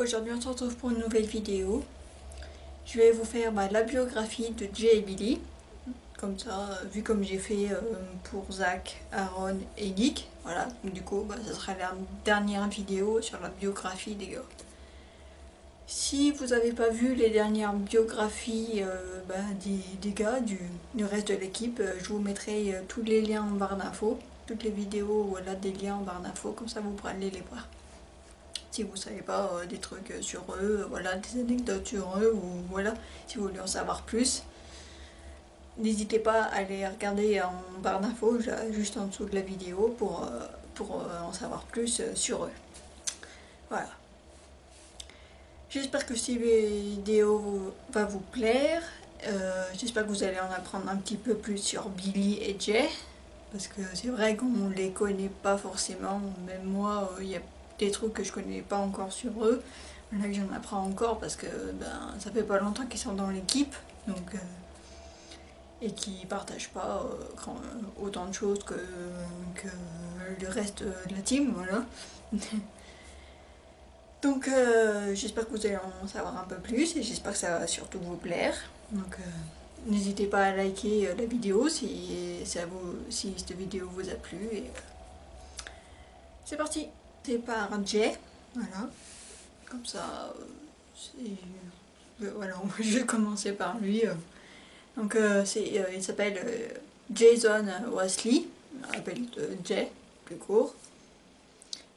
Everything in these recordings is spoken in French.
Aujourd'hui on se retrouve pour une nouvelle vidéo. Je vais vous faire la biographie de Jay et Billy. Comme ça, vu comme j'ai fait pour Zach, Aaron et Nick. Voilà, donc du coup ça sera la dernière vidéo sur la biographie des gars. Si vous n'avez pas vu les dernières biographies des gars, du reste de l'équipe, je vous mettrai tous les liens en barre d'infos. Toutes les vidéos, voilà, des liens en barre d'infos, comme ça vous pourrez aller les voir. Si vous ne savez pas des trucs sur eux, voilà, des anecdotes sur eux, ou voilà, si vous voulez en savoir plus, n'hésitez pas à aller regarder en barre d'infos, juste en dessous de la vidéo, pour en savoir plus sur eux. Voilà. J'espère que cette vidéo va vous plaire. J'espère que vous allez en apprendre un petit peu plus sur Billy et Jay. Parce que c'est vrai qu'on ne les connaît pas forcément. Même moi, il y a des trucs que je connais pas encore sur eux. Là que j'en apprends encore parce que ça fait pas longtemps qu'ils sont dans l'équipe. Donc et qui partagent pas autant de choses que le reste de la team, voilà. Donc j'espère que vous allez en savoir un peu plus et j'espère que ça va surtout vous plaire. Donc n'hésitez pas à liker la vidéo si cette vidéo vous a plu. Et c'est parti. C'est par Jay, voilà. Comme ça, voilà, je vais commencer par lui. Donc il s'appelle Jason Wesley, on l'appelle Jay, plus court.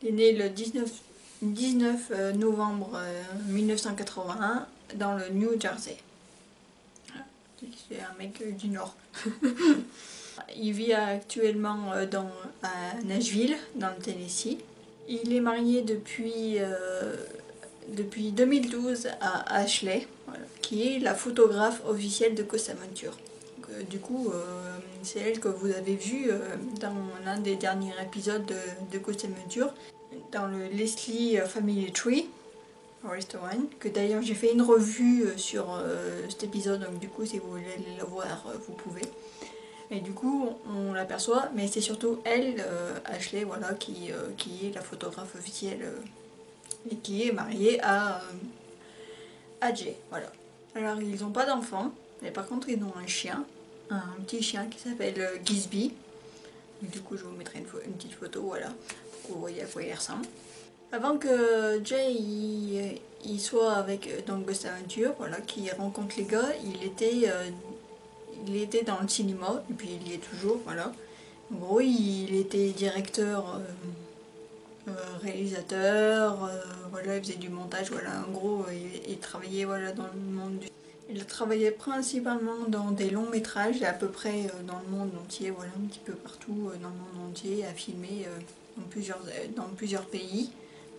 Il est né le 19 novembre 1981 dans le New Jersey. C'est un mec du Nord. Il vit actuellement à Nashville, dans le Tennessee. Il est marié depuis 2012 à Ashley, voilà, qui est la photographe officielle de Ghost Adventure. Donc, du coup, c'est elle que vous avez vue dans l'un des derniers épisodes de Ghost Adventure, dans le Leslie Family Tree, Restaurant, que d'ailleurs j'ai fait une revue sur cet épisode, donc du coup si vous voulez le voir, vous pouvez. Et du coup on l'aperçoit, mais c'est surtout elle, Ashley, voilà, qui est la photographe officielle et qui est mariée à Jay, voilà. Alors ils n'ont pas d'enfants, mais par contre ils ont un chien, un petit chien qui s'appelle Gisby. Du coup je vous mettrai une petite photo, voilà, pour que vous voyez à quoi il ressemble. Avant que Jay il soit avec Ghost Adventure, voilà, qu'il rencontre les gars, il était dans le cinéma, et puis il y est toujours, voilà. En gros, il était directeur, réalisateur, voilà, il faisait du montage, voilà. En gros, il travaillait, voilà, dans le monde du... Il travaillait principalement dans des longs métrages, à peu près dans le monde entier, voilà, un petit peu partout dans le monde entier, à filmer dans plusieurs pays.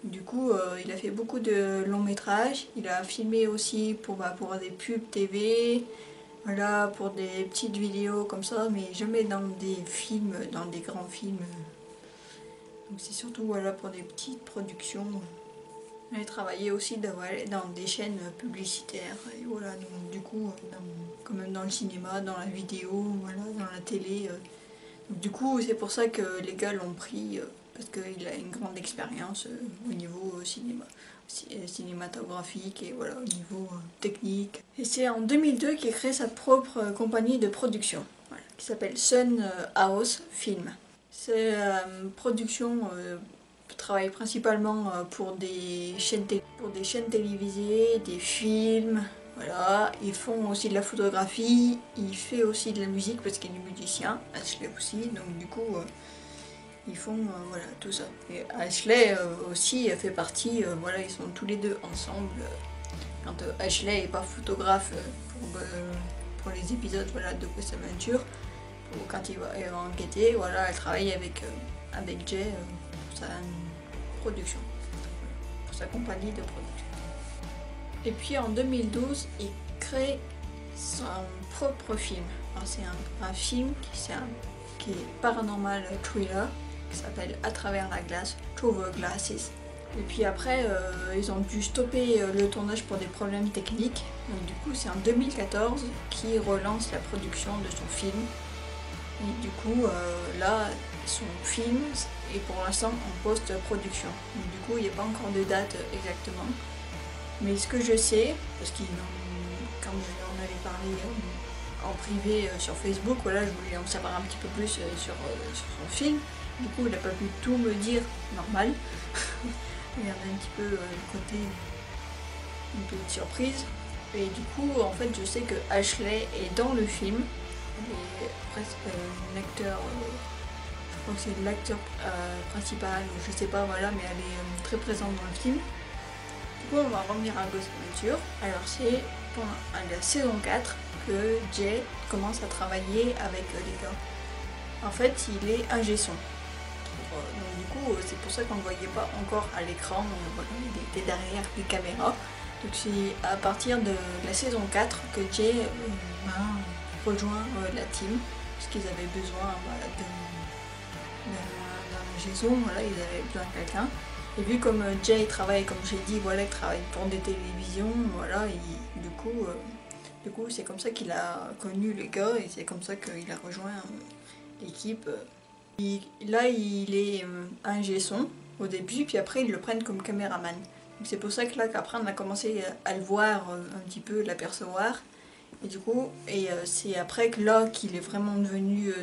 Du coup, il a fait beaucoup de longs métrages. Il a filmé aussi pour des pubs TV, voilà, pour des petites vidéos comme ça, mais jamais dans des films, dans des grands films. Donc c'est surtout, voilà, pour des petites productions. Il a travaillé aussi dans des chaînes publicitaires. Et voilà, donc du coup, quand même dans le cinéma, dans la vidéo, voilà, dans la télé. Donc, du coup, c'est pour ça que les gars l'ont pris. Parce qu'il a une grande expérience au niveau cinématographique et voilà, au niveau technique. Et c'est en 2002 qu'il crée sa propre compagnie de production, voilà, qui s'appelle Sun House Film. Cette production travaille principalement pour des chaînes télévisées, des films. Voilà, ils font aussi de la photographie, il fait aussi de la musique parce qu'il est musicien, Ashley aussi, donc du coup ils font voilà, tout ça. Et Ashley aussi fait partie, voilà, ils sont tous les deux ensemble. Quand Ashley n'est pas photographe pour les épisodes, voilà, de Ghost Adventure, ou quand elle va enquêter, voilà, elle travaille avec Jay pour sa production, pour sa compagnie de production. Et puis en 2012, il crée son propre film. C'est un film qui est paranormal thriller, qui s'appelle À travers la glace, Through the Glasses. Et puis après, ils ont dû stopper le tournage pour des problèmes techniques. Donc du coup, c'est en 2014 qu'ils relancent la production de son film. Et du coup, là, son film est pour l'instant en post-production. Donc du coup, il n'y a pas encore de date exactement. Mais ce que je sais, parce que quand on avait parlé en privé sur Facebook, voilà, je voulais en savoir un petit peu plus sur son film. Du coup, il n'a pas pu tout me dire, normal. Il y avait un petit peu le côté une petite surprise. Et du coup, en fait, je sais que Ashley est dans le film. Elle est presque un acteur, je crois que c'est l'acteur principal, je sais pas, voilà, mais elle est très présente dans le film. Du coup, on va revenir à Ghost Adventure. Alors, c'est pendant la saison 4 que Jay commence à travailler avec les gars. En fait, il est ingé son. Donc, du coup, c'est pour ça qu'on ne le voyait pas encore à l'écran. Il était derrière les caméras. Donc, c'est à partir de la saison 4 que Jay rejoint la team. Parce qu'ils avaient besoin d'un ingé son. Voilà, ils avaient besoin de quelqu'un. Et vu comme Jay travaille, comme j'ai dit, voilà, il travaille pour des télévisions, voilà, du coup, c'est comme ça qu'il a connu les gars et c'est comme ça qu'il a rejoint l'équipe. Là, il est ingé son au début, puis après, ils le prennent comme caméraman. Donc c'est pour ça que là, qu'après, on a commencé à le voir un petit peu, l'apercevoir. Et du coup, c'est après que là, qu'il est vraiment devenu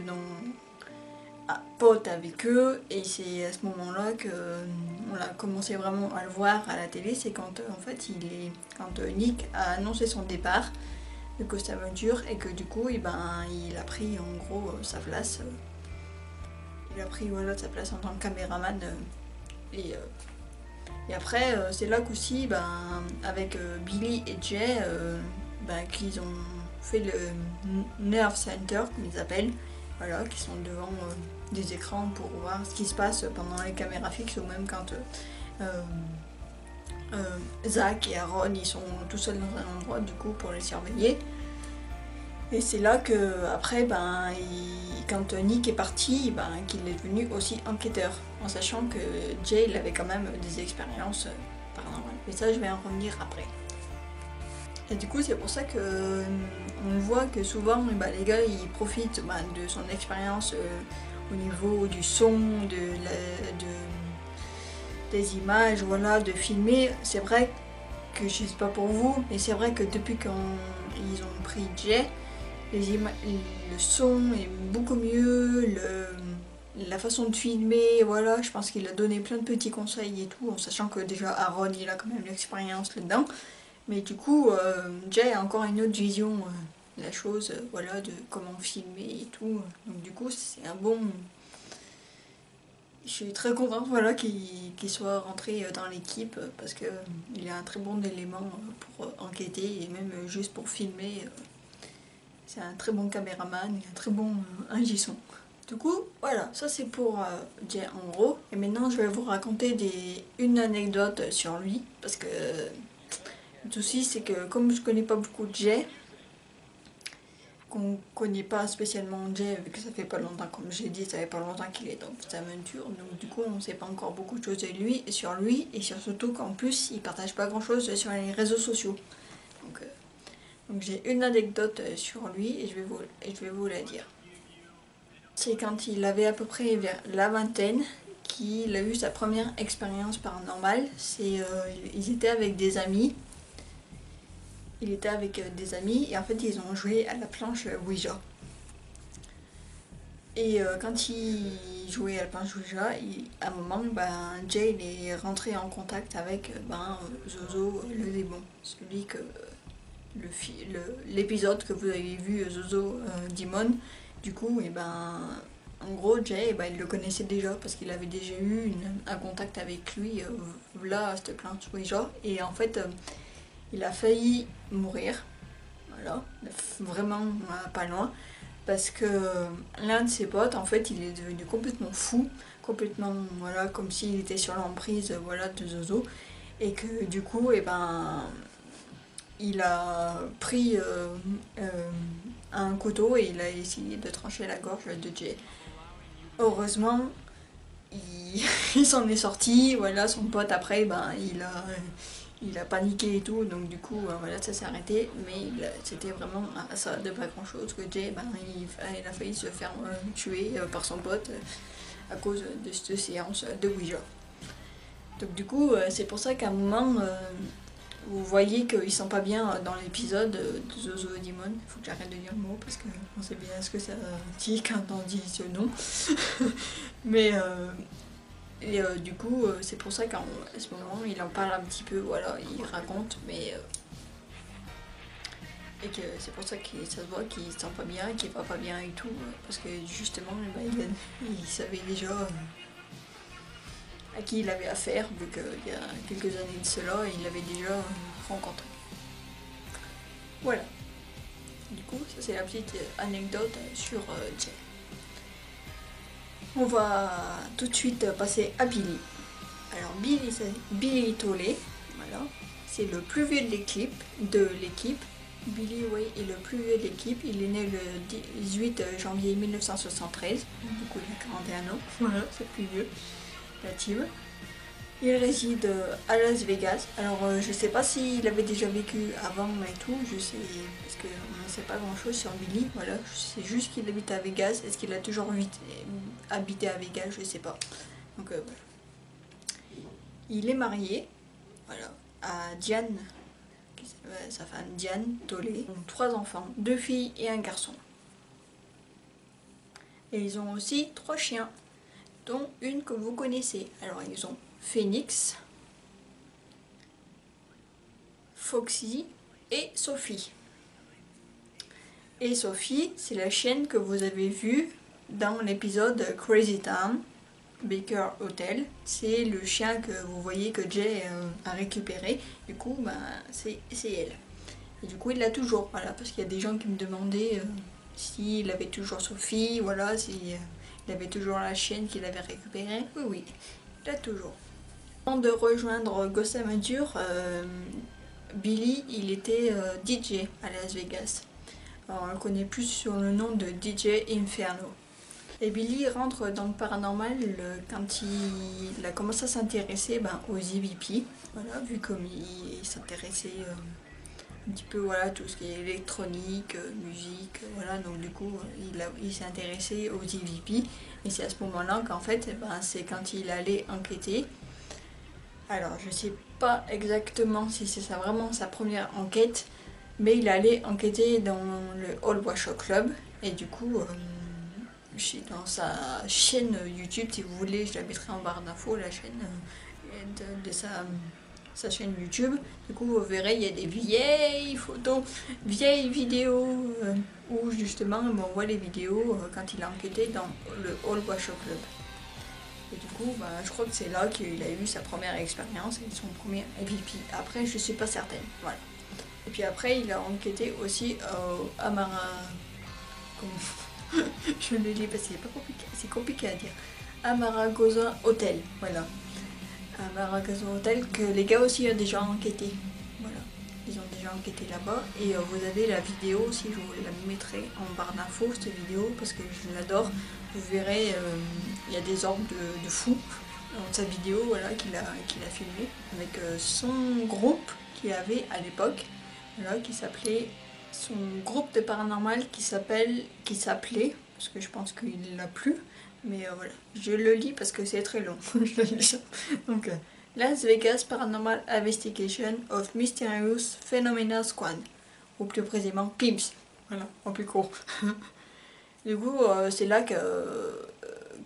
pote avec eux, et c'est à ce moment-là qu'on a commencé vraiment à le voir à la télé. C'est quand en fait quand Nick a annoncé son départ de Ghost Adventure et que du coup il a pris en gros sa place. Il a pris voilà, sa place en tant que caméraman et après c'est là qu'aussi avec Billy et Jay qu'ils ont fait le Nerve Center comme ils appellent. Voilà, qui sont devant des écrans pour voir ce qui se passe pendant les caméras fixes ou même quand Zach et Aaron ils sont tout seuls dans un endroit du coup pour les surveiller. Et c'est là que après quand Nick est parti, qu'il est devenu aussi enquêteur, en sachant que Jay il avait quand même des expériences paranormales. Mais ça je vais en revenir après. Et du coup, c'est pour ça que on voit que souvent les gars ils profitent de son expérience au niveau du son, des images, voilà, de filmer. C'est vrai que je sais pas pour vous, mais c'est vrai que depuis qu'ils ont pris Jay, le son est beaucoup mieux, la façon de filmer, voilà, je pense qu'il a donné plein de petits conseils et tout, en sachant que déjà Aaron il a quand même l'expérience là-dedans. Mais du coup, Jay a encore une autre vision de la chose, voilà, de comment filmer et tout. Donc du coup, c'est un bon... Je suis très contente voilà, qu'il soit rentré dans l'équipe parce qu'il est un très bon élément pour enquêter et même juste pour filmer. C'est un très bon caméraman et un très bon ingé son. Du coup, voilà, ça c'est pour Jay en gros. Et maintenant, je vais vous raconter une anecdote sur lui parce que... Le souci, c'est que comme je connais pas beaucoup de Jay, qu'on connaît pas spécialement Jay, vu que ça fait pas longtemps, comme j'ai dit, ça fait pas longtemps qu'il est dans Ghost Adventure, donc du coup on sait pas encore beaucoup de choses de lui, et surtout qu'en plus il partage pas grand chose sur les réseaux sociaux. Donc j'ai une anecdote sur lui et je vais vous la dire. C'est quand il avait à peu près vers la vingtaine qu'il a eu sa première expérience paranormale. Ils étaient avec des amis. Il était avec des amis et en fait ils ont joué à la planche Ouija. Et quand ils jouaient à la planche Ouija, à un moment, Jay est rentré en contact avec Zozo le démon. Celui que l'épisode que vous avez vu, Zozo Demon. Du coup, en gros, Jay, il le connaissait déjà parce qu'il avait déjà eu un contact avec lui là à cette planche Ouija. Et en fait, il a failli mourir, voilà, vraiment pas loin, parce que l'un de ses potes, en fait, il est devenu complètement fou, complètement, voilà, comme s'il était sur l'emprise, voilà, de Zozo, et que du coup, il a pris un couteau et il a essayé de trancher la gorge de Jay. Heureusement, il s'en est sorti, voilà, son pote après, il a paniqué et tout, donc du coup, voilà, ça s'est arrêté, mais c'était vraiment ça de pas grand chose que Jay, il a failli se faire tuer par son pote à cause de cette séance de Ouija. Donc du coup, c'est pour ça qu'à un moment, vous voyez qu'ils sont pas bien dans l'épisode de Zozo et Demon. Il faut que j'arrête de dire le mot parce qu'on sait bien ce que ça dit quand on dit ce nom. Mais du coup, c'est pour ça qu'à ce moment, il en parle un petit peu, voilà, il raconte, mais... et que c'est pour ça que ça se voit qu'il se sent pas bien, qu'il va pas bien et tout, parce que justement, il savait déjà à qui il avait affaire, vu qu'il y a quelques années de cela, il l'avait déjà rencontré. Voilà. Du coup, ça c'est la petite anecdote sur Jay. On va tout de suite passer à Billy. Alors Billy, c'est Billy Tolley, voilà. C'est le plus vieux de l'équipe. Billy, oui, est le plus vieux de l'équipe. Il est né le 18 janvier 1973, du coup il a 41 ans, voilà, c'est le plus vieux de la team. Il réside à Las Vegas. Alors je sais pas s'il avait déjà vécu avant et tout, je sais, parce qu'on ne sait pas grand chose sur Billy, voilà, c'est juste qu'il habite à Vegas. Est-ce qu'il a toujours habité à Vegas, je sais pas. Donc voilà. Il est marié, voilà, à Diane, sa femme Diane Tolley. Ils ont 3 enfants, 2 filles et un garçon. Et ils ont aussi 3 chiens, dont une que vous connaissez. Alors ils ont Phoenix, Foxy et Sophie. Et Sophie, c'est la chienne que vous avez vue dans l'épisode Crazy Town, Baker Hotel. C'est le chien que vous voyez que Jay a récupéré. Du coup, ben, c'est elle. Et du coup, il l'a toujours. Voilà, parce qu'il y a des gens qui me demandaient s'il avait toujours Sophie, voilà, s'il avait toujours la chienne qu'il avait récupérée. Oui, oui, il l'a toujours. Avant de rejoindre Ghost Adventure, Billy, il était DJ à Las Vegas. Alors, on le connaît plus sur le nom de DJ Inferno. Et Billy rentre dans le paranormal quand il a commencé à s'intéresser aux EVP, voilà, vu comme il s'intéressait un petit peu, voilà, tout ce qui est électronique, musique, voilà, donc du coup il s'est intéressé aux EVP, et c'est à ce moment-là qu'en fait, c'est quand il allait enquêter. Alors je sais pas exactement si c'est vraiment sa première enquête, mais il allait enquêter dans le Old Washoe Club, et du coup... dans sa chaîne YouTube, si vous voulez, je la mettrai en barre d'infos, la chaîne de sa chaîne YouTube. Du coup, vous verrez, il y a des vieilles photos, vieilles vidéos où justement on voit les vidéos quand il a enquêté dans le Old Washoe Club. Et du coup, je crois que c'est là qu'il a eu sa première expérience et son premier MVP. Après, je suis pas certaine. Voilà. Et puis après, il a enquêté aussi à Amara. Je le lis parce que c'est compliqué à dire. Amargosa Hotel, voilà. Amargosa Hotel que les gars aussi ont déjà enquêté. Voilà, ils ont déjà enquêté là-bas. Et vous avez la vidéo aussi, je vous la mettrai en barre d'infos, cette vidéo, parce que je l'adore. Vous verrez, il y a des orbes de fou dans sa vidéo, voilà, qu'il a filmé avec son groupe qu'il avait à l'époque, voilà, qui s'appelait... son groupe de paranormal qui s'appelait, parce que je pense qu'il l'a plus, mais voilà, je le lis parce que c'est très long. Je le lis. Donc, Las Vegas Paranormal Investigation of Mysterious Phenomena Squad, ou plus précisément PIMS, voilà, en plus court. Du coup, c'est là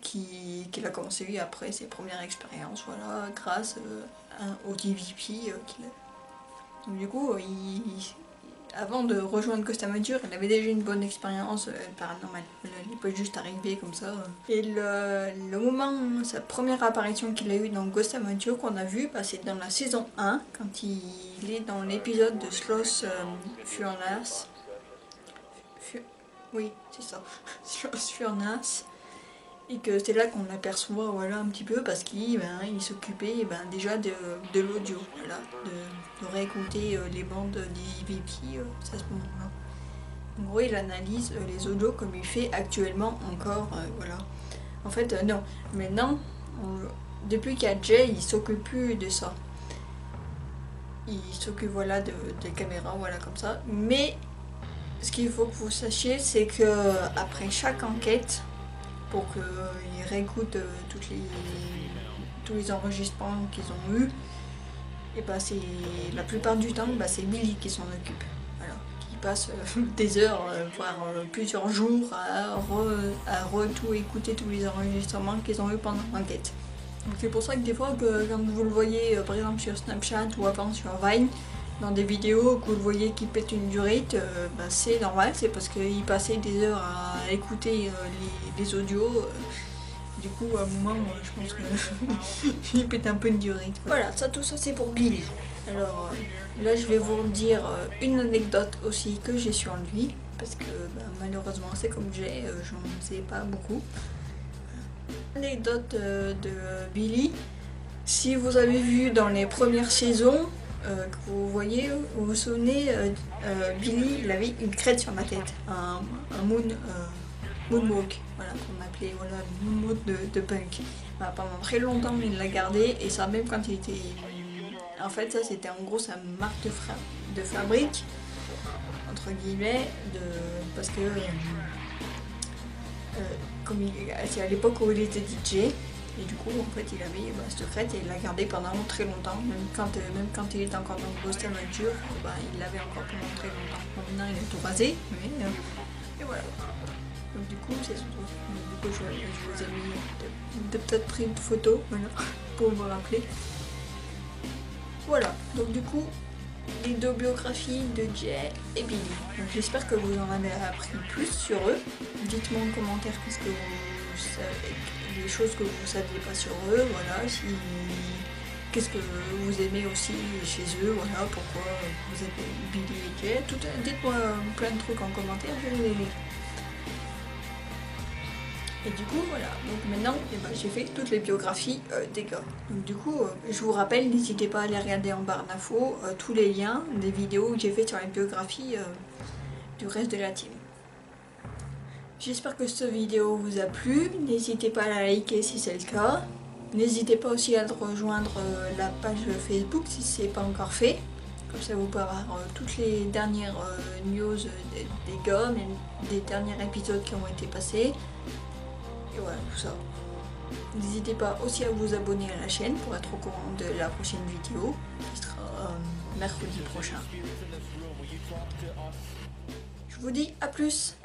qu'il a commencé après ses premières expériences, voilà, grâce au DVP qu'il a. Donc du coup, avant de rejoindre Ghost Adventure, il avait déjà une bonne expérience paranormale. Il n'est pas juste arrivé comme ça. Et le moment, sa première apparition qu'il a eue dans Ghost Adventure qu'on a vu, c'est dans la saison 1, quand il est dans l'épisode de Sloth Furnace. Oui, c'est ça. Sloth Furnace. Et que c'est là qu'on l'aperçoit, voilà, un petit peu, parce qu'il s'occupait déjà de l'audio, voilà, de réécouter les bandes d'EVP à ce moment-là. En gros, il analyse les audios comme il fait actuellement encore, voilà. En fait, non, maintenant, depuis qu'il y a Jay, il s'occupe plus de ça. Il s'occupe, voilà, des caméras, voilà, comme ça. Mais, ce qu'il faut que vous sachiez, c'est que après chaque enquête, pour qu'ils réécoutent tous les enregistrements qu'ils ont eus, et bah c'est la plupart du temps, bah, c'est Billy qui s'en occupe. Voilà. Qui passe des heures, voire plusieurs jours à tout écouter tous les enregistrements qu'ils ont eu pendant l'enquête. Donc c'est pour ça que des fois, quand vous le voyez par exemple sur Snapchat ou avant sur Vine, dans des vidéos que vous le voyez qui pète une durite, bah, c'est normal, c'est parce qu'il passait des heures à écouter les audios. Du coup, à un moment, je pense qu'il pète un peu une durite. Voilà, tout ça c'est pour Billy. Alors là, je vais vous dire une anecdote aussi que j'ai sur lui, parce que bah, malheureusement, c'est comme j'ai, j'en sais pas beaucoup. Anecdote de Billy. Si vous avez vu dans les premières saisons, que vous voyez, vous vous souvenez, Billy, il avait une crête sur la tête, un moonwalk, voilà, qu'on appelait voilà, le moonwalk de punk. Voilà, pendant très longtemps, il l'a gardé, et ça même quand il était... En fait, ça c'était en gros sa marque de fabrique, entre guillemets, parce que... c'est à l'époque où il était DJ, et du coup en fait il avait cette crête et il l'a gardé pendant très longtemps, même quand il était encore dans le Boston Nature, il l'avait encore pendant très longtemps. Maintenant il est tout rasé, mais et voilà. Donc du coup c'est surtout, je vous ai mis peut-être pris une photo, voilà, pour me rappeler. Voilà, donc du coup les deux biographies de Jay et Billy. J'espère que vous en avez appris plus sur eux. Dites-moi en commentaire qu'est-ce que vous savez, les choses que vous ne saviez pas sur eux, voilà, qu'est-ce que vous aimez aussi chez eux, voilà, pourquoi vous êtes Billy et Jay. Dites-moi plein de trucs en commentaire, je vais les lire. Et du coup, voilà, donc maintenant, j'ai fait toutes les biographies des gars. Donc du coup, je vous rappelle, n'hésitez pas à aller regarder en barre d'infos tous les liens des vidéos que j'ai fait sur les biographies du reste de la team. J'espère que cette vidéo vous a plu, n'hésitez pas à la liker si c'est le cas. N'hésitez pas aussi à rejoindre la page Facebook si ce n'est pas encore fait. Comme ça vous pouvez avoir toutes les dernières news des gars, même des derniers épisodes qui ont été passés. Et voilà, tout ça. N'hésitez pas aussi à vous abonner à la chaîne pour être au courant de la prochaine vidéo, qui sera mercredi prochain. Je vous dis à plus!